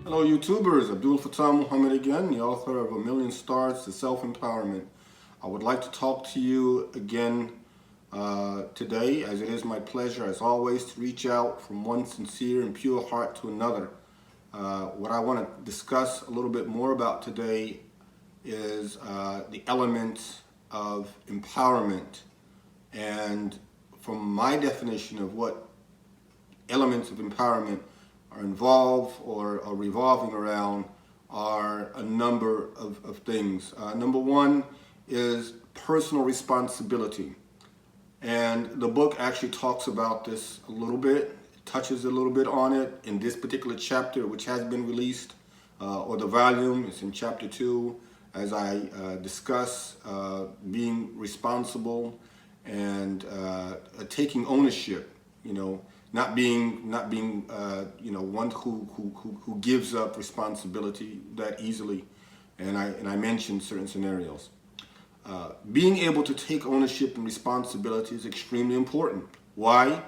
Hello YouTubers, Abdul Fattah Muhammad again, the author of A Million Starts to Self-Empowerment. I would like to talk to you again today, as it is my pleasure as always to reach out from one sincere and pure heart to another. What I want to discuss a little bit more about today is the elements of empowerment, and from my definition of what elements of empowerment are involved or are revolving around are a number of things. Number one is personal responsibility. And the book actually talks about this a little bit, touches a little bit on it in this particular chapter, which has been released, or the volume. It's in chapter 2, as I discuss being responsible and taking ownership, not being one who gives up responsibility that easily, and I mentioned certain scenarios. Being able to take ownership and responsibility is extremely important. Why?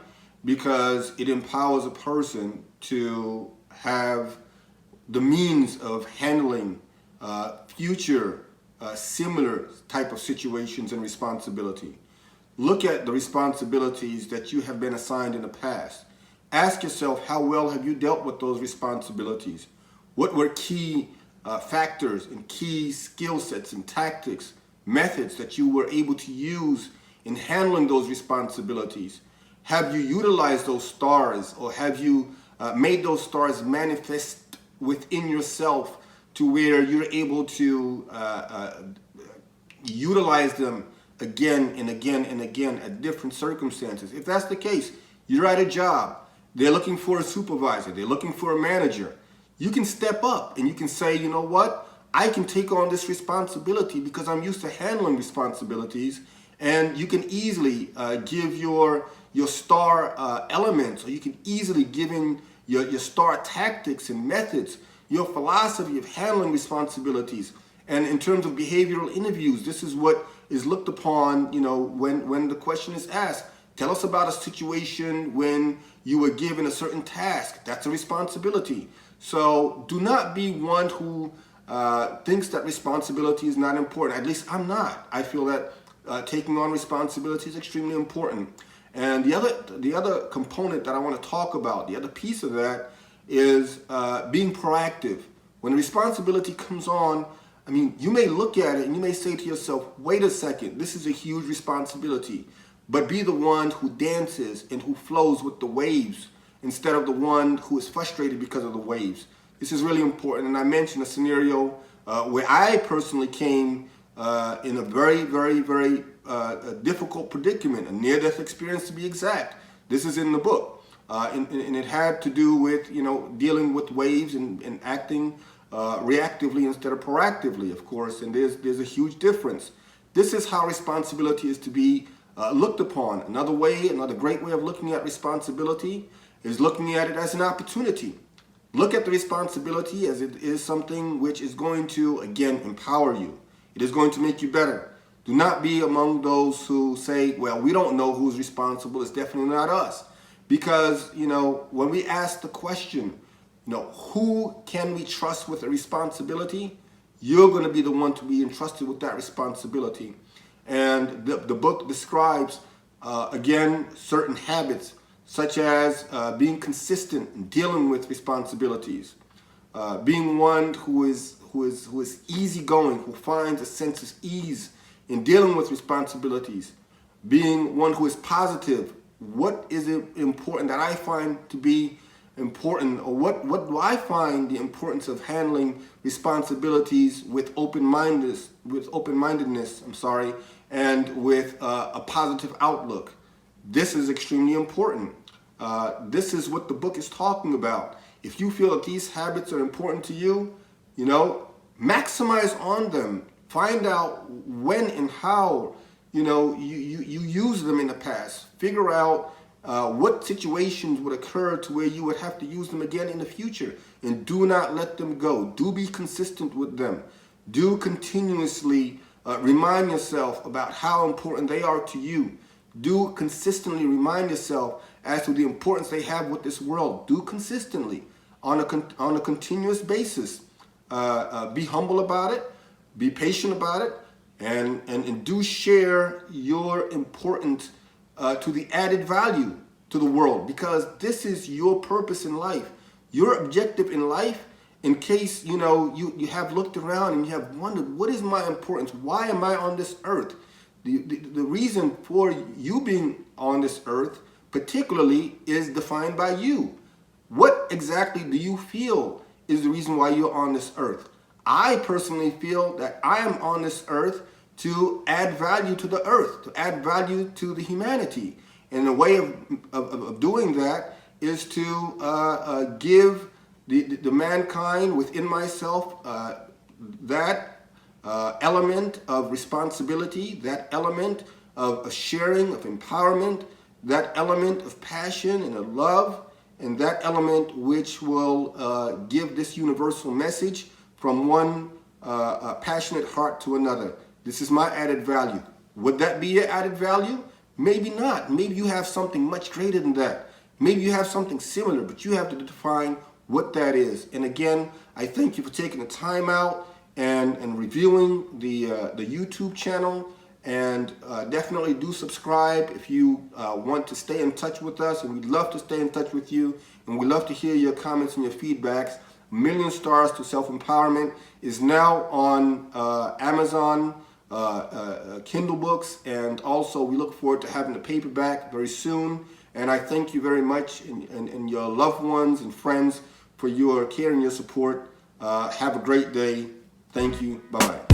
Because it empowers a person to have the means of handling future similar type of situations and responsibility. Look at the responsibilities that you have been assigned in the past. Ask yourself, how well have you dealt with those responsibilities? What were key factors and key skill sets and tactics, methods that you were able to use in handling those responsibilities? Have you utilized those stars, or have you made those stars manifest within yourself to where you're able to utilize them again and again and again at different circumstances? If that's the case, you're at a job, they're looking for a supervisor, they're looking for a manager. You can step up and you can say, you know what, I can take on this responsibility because I'm used to handling responsibilities. And you can easily give your star elements, or you can easily give in your star tactics and methods, your philosophy of handling responsibilities. And in terms of behavioral interviews, this is what is looked upon, when the question is asked. Tell us about a situation when you were given a certain task. That's a responsibility. So do not be one who thinks that responsibility is not important. At least I'm not. I feel that taking on responsibility is extremely important. And the other component that I want to talk about, the other piece of that, is being proactive. When responsibility comes on, you may look at it and you may say to yourself, wait a second, this is a huge responsibility. But be the one who dances and who flows with the waves instead of the one who is frustrated because of the waves. This is really important. And I mentioned a scenario where I personally came in a very, very, very difficult predicament, a near-death experience to be exact. This is in the book. And it had to do with, dealing with waves and acting reactively instead of proactively, of course, and there's a huge difference. This is how responsibility is to be looked upon. Another great way of looking at responsibility is looking at it as an opportunity. Look at the responsibility as it is something which is going to, again, empower you. It is going to make you better. Do not be among those who say, well, we don't know who's responsible. It's definitely not us. Because, when we ask the question, who can we trust with a responsibility? You're going to be the one to be entrusted with that responsibility. And the book describes, again, certain habits, such as being consistent in dealing with responsibilities, being one who is easygoing, who finds a sense of ease in dealing with responsibilities, being one who is positive. What is it important that I find to be important, or what do I find the importance of handling responsibilities with open-mindedness, and with a positive outlook? This is extremely important. This is what the book is talking about. If you feel that these habits are important to you, maximize on them. Find out when and how you use them in the past. Figure out what situations would occur to where you would have to use them again in the future, and do not let them go. Do be consistent with them. Do continuously remind yourself about how important they are to you. Do consistently remind yourself as to the importance they have with this world. Do consistently. on a continuous basis. Be humble about it, be patient about it, and do share your importance to the added value to the world, because this is your purpose in life, your objective in life. In case you have looked around and you have wondered, what is my importance? Why am I on this earth? The reason for you being on this earth particularly is defined by you. What exactly do you feel is the reason why you're on this earth? I personally feel that I am on this earth to add value to the earth, to add value to the humanity. And the way of doing that is to give the mankind within myself that element of responsibility, that element of sharing, of empowerment, that element of passion and of love, and that element which will give this universal message from one passionate heart to another. This is my added value. Would that be your added value? Maybe not. Maybe you have something much greater than that. Maybe you have something similar, but you have to define what that is. And again, I thank you for taking the time out and reviewing the YouTube channel. And definitely do subscribe if you want to stay in touch with us. And we'd love to stay in touch with you. And we'd love to hear your comments and your feedbacks. Million Stars to Self-Empowerment is now on Amazon Kindle books, and also we look forward to having the paperback very soon. And I thank you very much and your loved ones and friends for your care and your support. Have a great day. Thank you. Bye-bye.